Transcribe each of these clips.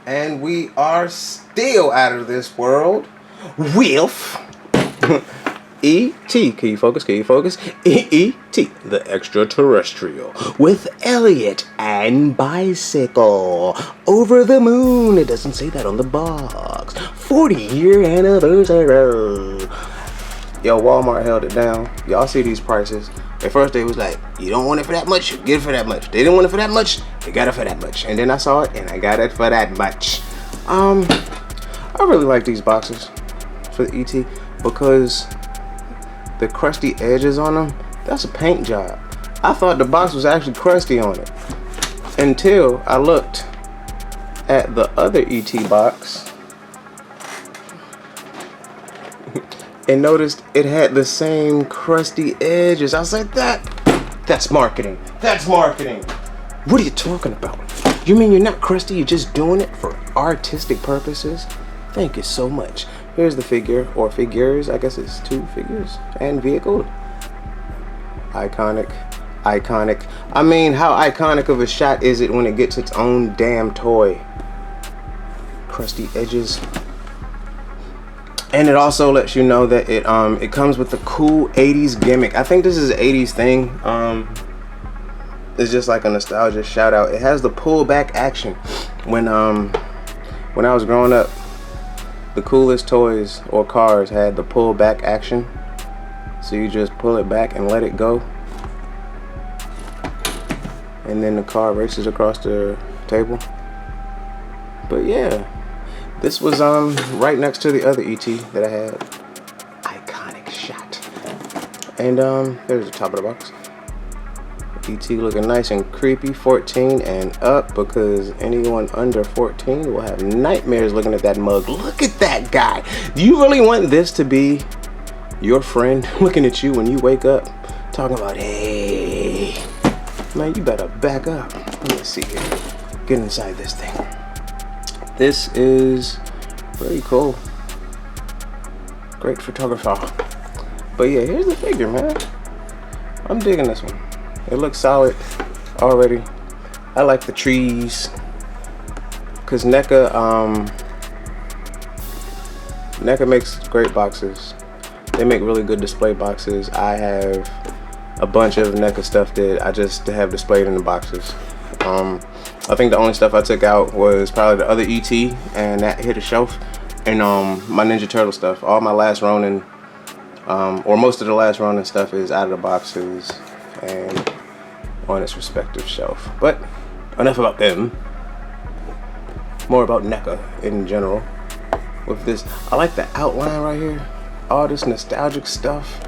And we are still out of this world with E.T. Can you focus? Can you focus? E.T. the Extraterrestrial with Elliot and Bicycle over the moon. It doesn't say that on the box. 40-year anniversary. Yo, Walmart held it down. Y'all see these prices. At first they was like, you don't want it for that much, get it for that much. They didn't want it for that much, they got it for that much. And then I saw it and I got it for that much. I really like these boxes for the ET because the crusty edges on them, that's a paint job. I thought the box was actually crusty on it until I looked at the other ET box and noticed it had the same crusty edges. I was like, that's marketing. That's marketing. What are you talking about? You mean you're not crusty, you're just doing it for artistic purposes? Thank you so much. Here's the figure, or figures, I guess it's 2 figures, and vehicle. Iconic. Iconic. I mean, how iconic of a shot is it when it gets its own damn toy? Crusty edges. And it also lets you know that it comes with the cool 80s gimmick. I think this is an 80s thing. It's just like a nostalgia shout out. It has the pullback action. When I was growing up, the coolest toys or cars had the pullback action. So you just pull it back and let it go. And then the car races across the table. But yeah. This was right next to the other ET that I had. Iconic shot. And there's the top of the box. ET looking nice and creepy, 14 and up, because anyone under 14 will have nightmares looking at that mug. Look at that guy. Do you really want this to be your friend looking at you when you wake up talking about, hey, man, you better back up. Let me see here. Get inside this thing. This is very cool. Great photographer. But yeah, here's the figure, man. I'm digging this one. It looks solid already. I like the trees. Cause Neca makes great boxes. They make really good display boxes. I have a bunch of Neca stuff that I just have displayed in the boxes. I think the only stuff I took out was probably the other ET, and that hit a shelf, and my Ninja Turtle stuff. All my Last Ronin, or most of the Last Ronin stuff is out of the boxes and on its respective shelf. But enough about them. More about Neca in general. With this, I like the outline right here. All this nostalgic stuff.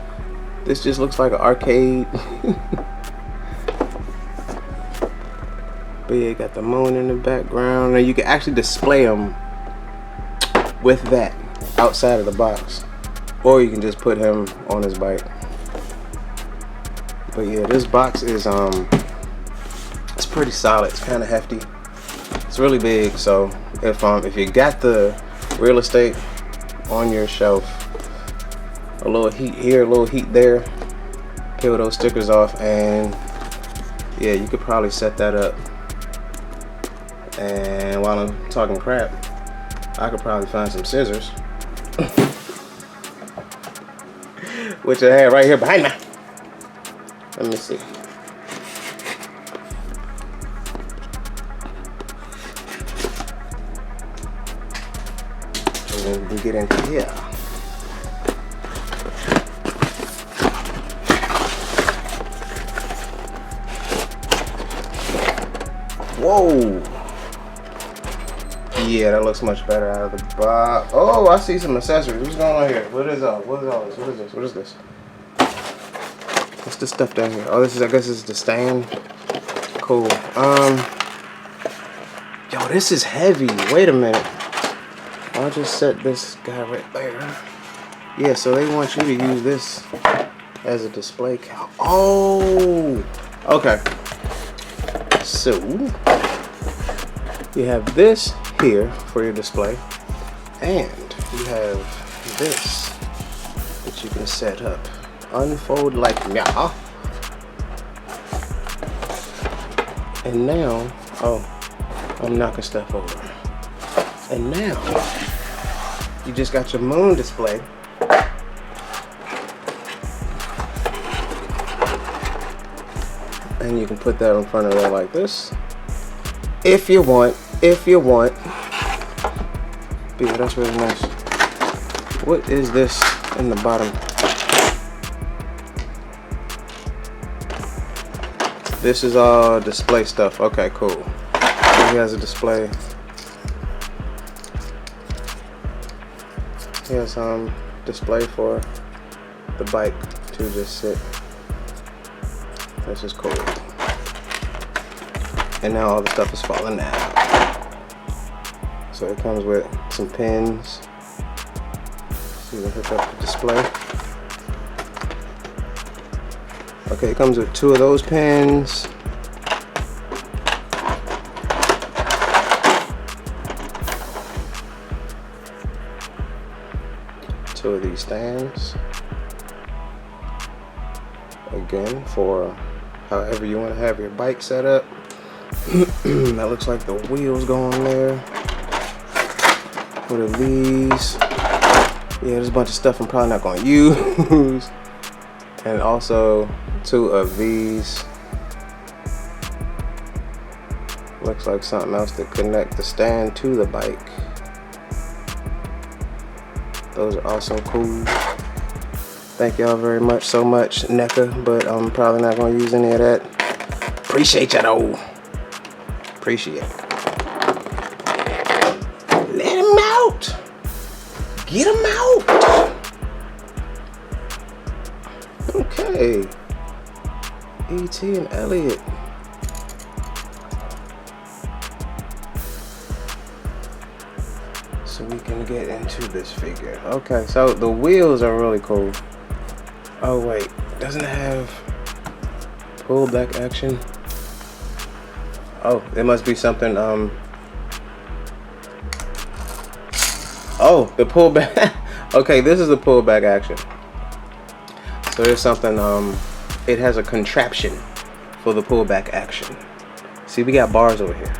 This just looks like an arcade. But yeah, you got the moon in the background, and you can actually display them with that outside of the box, or you can just put him on his bike. But yeah, this box is it's pretty solid. It's kind of hefty. It's really big, so if you got the real estate on your shelf, a little heat here, a little heat there, peel those stickers off, and yeah, you could probably set that up. And while I'm talking crap, I could probably find some scissors, which I have right here behind me. Let me see. And then we get into here. Whoa. Yeah, that looks much better out of the box. Oh, I see some accessories. What's going on here? What is all? What is all this? What is this? What is this? What's this stuff down here? Oh, this is, I guess this is the stand. Cool. Yo, this is heavy. Wait a minute. I'll just set this guy right there. Yeah, so they want you to use this as a display count. Oh, okay. So you have this here for your display, and you have this that you can set up. Unfold like yeah. And now, oh, I'm knocking stuff over. And now, you just got your moon display. And you can put that in front of there like this. If you want. But yeah, that's really nice. What is this in the bottom? This is all display stuff. Okay, cool. He has a display. He has some display for the bike to just sit. This is cool. And now all the stuff is falling out. So it comes with some pins. So you can hook up the display. Okay, it comes with 2 of those pins. Two of these stands. Again, for however you want to have your bike set up. That looks like the wheels go on there. What are these? Yeah, there's a bunch of stuff I'm probably not going to use. And also 2 of these. Looks like something else to connect the stand to the bike. Those are also cool. Thank y'all very much, so much, Neca, but I'm probably not going to use any of that. Appreciate ya though. Appreciate it. Let him out. Get him out. Okay. E.T. and Elliot. So we can get into this figure. Okay, so the wheels are really cool. Oh wait, doesn't it have pull back action? Oh, it must be something, oh, the pullback. Okay, this is the pullback action. So there's something, it has a contraption for the pullback action. See, we got bars over here.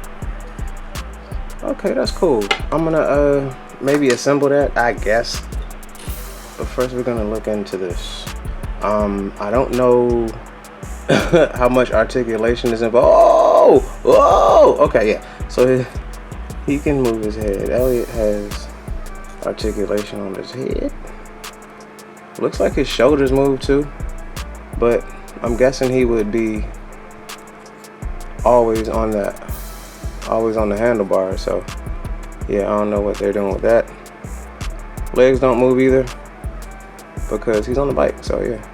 Okay, that's cool. I'm gonna, maybe assemble that, I guess. But first we're gonna look into this. I don't know how much articulation is involved. Oh, okay, yeah. So he can move his head. Elliot has articulation on his head. Looks like his shoulders move too, but I'm guessing he would be always on the handlebar. So yeah, I don't know what they're doing with that. Legs don't move either because he's on the bike. So yeah.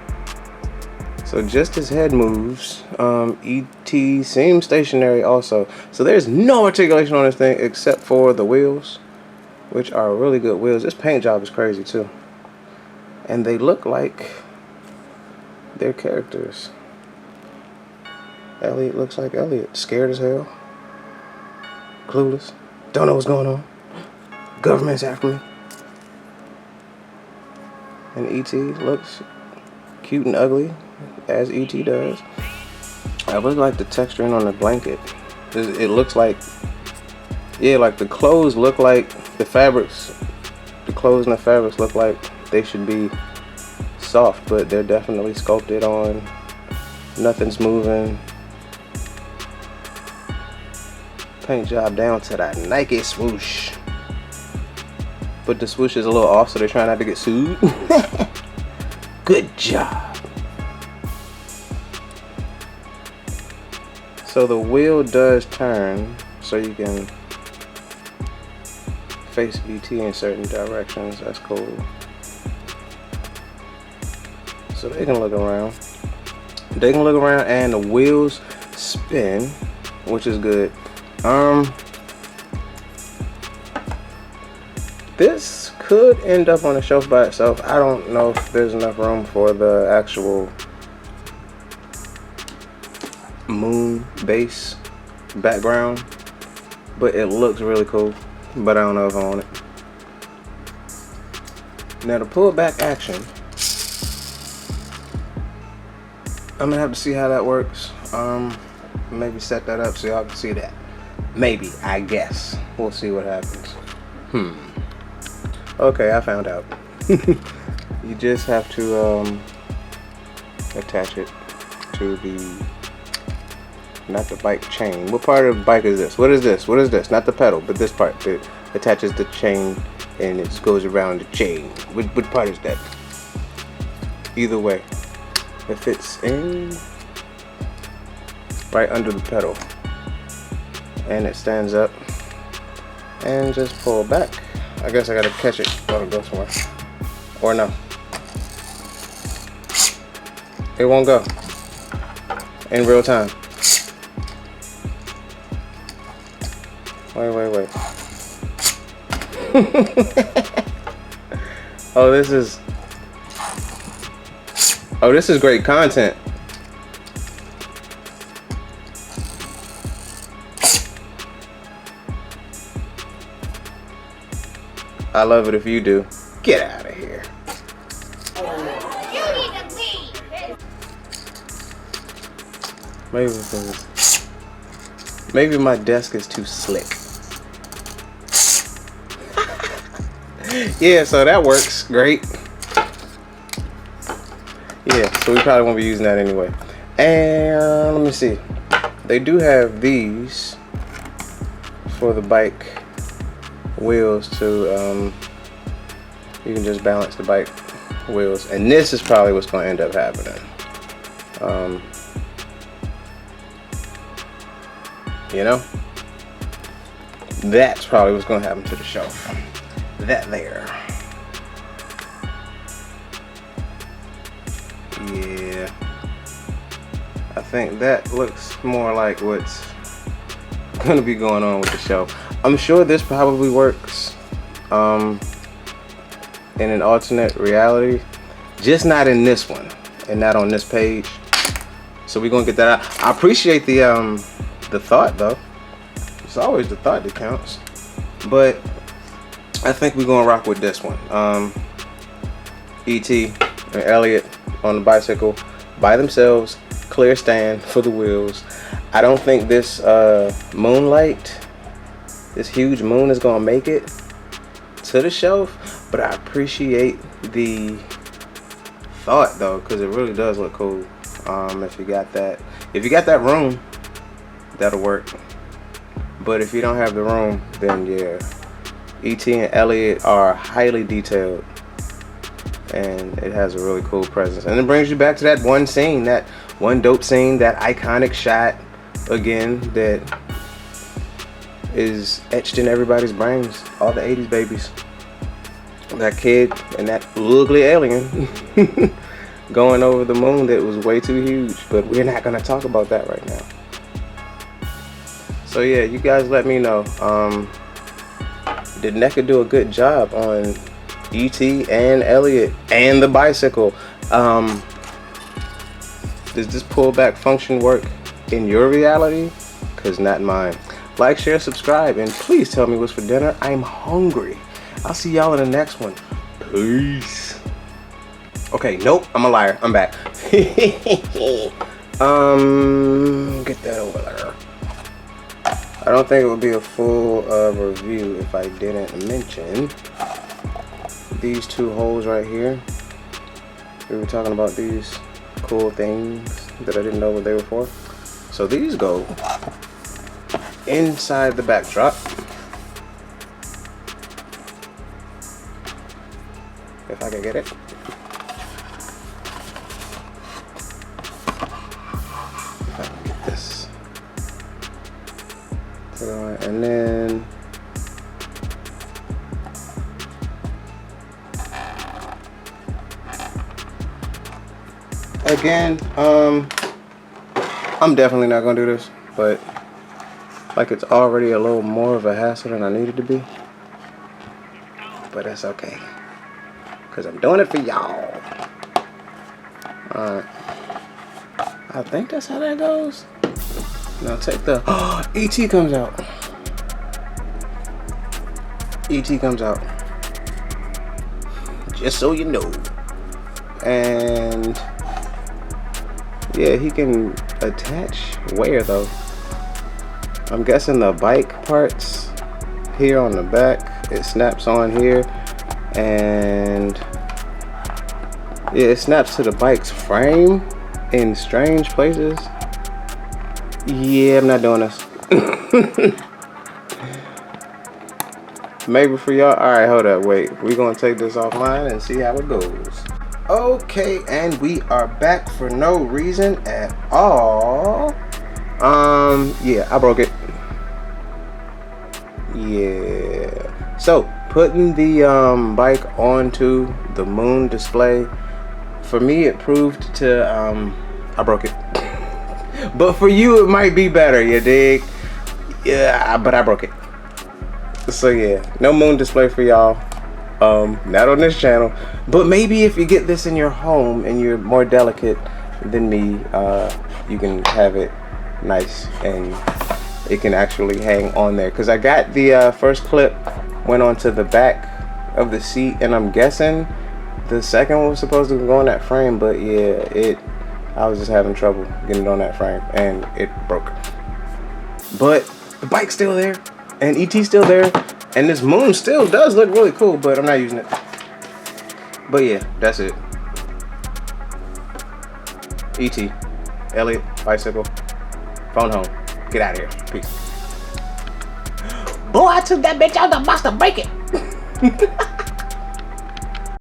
So just his head moves. E.T. seems stationary also. So there's no articulation on this thing except for the wheels, which are really good wheels. This paint job is crazy too. And they look like their characters. Elliot looks like Elliot. Scared as hell. Clueless. Don't know what's going on. Government's after me. And E.T. looks cute and ugly, as E.T. does. I really like the texturing on the blanket. It looks like, yeah, like the clothes look like the fabrics. The clothes and the fabrics look like they should be soft, but they're definitely sculpted on. Nothing's moving. Paint job down to that Nike swoosh. But the swoosh is a little off, so they're trying not to get sued. Good job. So the wheel does turn, so you can face E.T. in certain directions. That's cool. So they can look around. They can look around, and the wheels spin, which is good. This could end up on a shelf by itself. I don't know if there's enough room for the actual moon base background, but it looks really cool. But I don't know if I want it. Now the pullback action, I'm gonna have to see how that works. Maybe set that up so y'all can see that. Maybe, I guess. We'll see what happens. Okay, I found out. You just have to attach it to the, not the bike chain. What part of the bike is this? What is this? What is this? Not the pedal, but this part that attaches the chain and it goes around the chain. What part is that? Either way, it fits in right under the pedal, and it stands up, and just pull back. I guess I gotta catch it while it goes somewhere, or no, it won't go in real time. Wait. Oh, this is great content. I love it if you do. Get out of here. You need to leave. Maybe my desk is too slick. Yeah, so that works great. Yeah, so we probably won't be using that anyway. And let me see. They do have these for the bike wheels to you can just balance the bike wheels, and this is probably what's going to end up happening. You know, that's probably what's going to happen to the shelf. That there. Yeah, I think that looks more like what's gonna be going on with the shelf. I'm sure this probably works in an alternate reality, just not in this one and not on this page. So we're gonna get that out. I appreciate the thought though. It's always the thought that counts. But I think we're gonna rock with this one. E.T. and Elliot on the bicycle by themselves, clear stand for the wheels. I don't think this moonlight, this huge moon, is gonna make it to the shelf, but I appreciate the thought though, because it really does look cool. If you got that room, that'll work. But if you don't have the room, then yeah, E.T. and Elliot are highly detailed, and it has a really cool presence, and it brings you back to that one scene, that one dope scene, that iconic shot again that is etched in everybody's brains, all the 80s babies. That kid and that ugly alien going over the moon that was way too huge, but we're not gonna talk about that right now. So yeah, you guys let me know, did Neca do a good job on E.T. and Elliot and the bicycle? Does this pullback function work in your reality? Cause not mine. Like, share, subscribe, and please tell me what's for dinner. I'm hungry. I'll see y'all in the next one. Peace. Okay, nope, I'm a liar. I'm back. Get that over there. I don't think it would be a full review if I didn't mention these two holes right here. We were talking about these cool things that I didn't know what they were for. So these go inside the backdrop. If I can get it. If I can get this. And then again, I'm definitely not gonna do this, but like, it's already a little more of a hassle than I needed to be, but that's okay, because I'm doing it for y'all. Alright, I think that's how that goes. Now take the E.T. comes out. E.T. comes out, just so you know. And yeah, he can attach where though? I'm guessing the bike parts here on the back. It snaps on here, and yeah, it snaps to the bike's frame in strange places. Yeah, I'm not doing this. Maybe for y'all. Alright, hold up, wait. We're gonna take this offline and see how it goes. Okay, and we are back for no reason at all. Yeah, I broke it. Yeah. So, putting the bike onto the moon display, for me it proved to I broke it. But for you it might be better, you dig? Yeah, but I broke it. So yeah, no moon display for y'all. Not on this channel. But maybe if you get this in your home and you're more delicate than me, you can have it nice and it can actually hang on there. Because I got the first clip went onto the back of the seat, and I'm guessing the second one was supposed to go on that frame, but yeah, I was just having trouble getting it on that frame and it broke. But the bike's still there, and ET's still there, and this moon still does look really cool, but I'm not using it. But yeah, that's it. E.T. Elliot, bicycle, phone home. Get out of here. Peace. Boy, I took that bitch out the box to break it.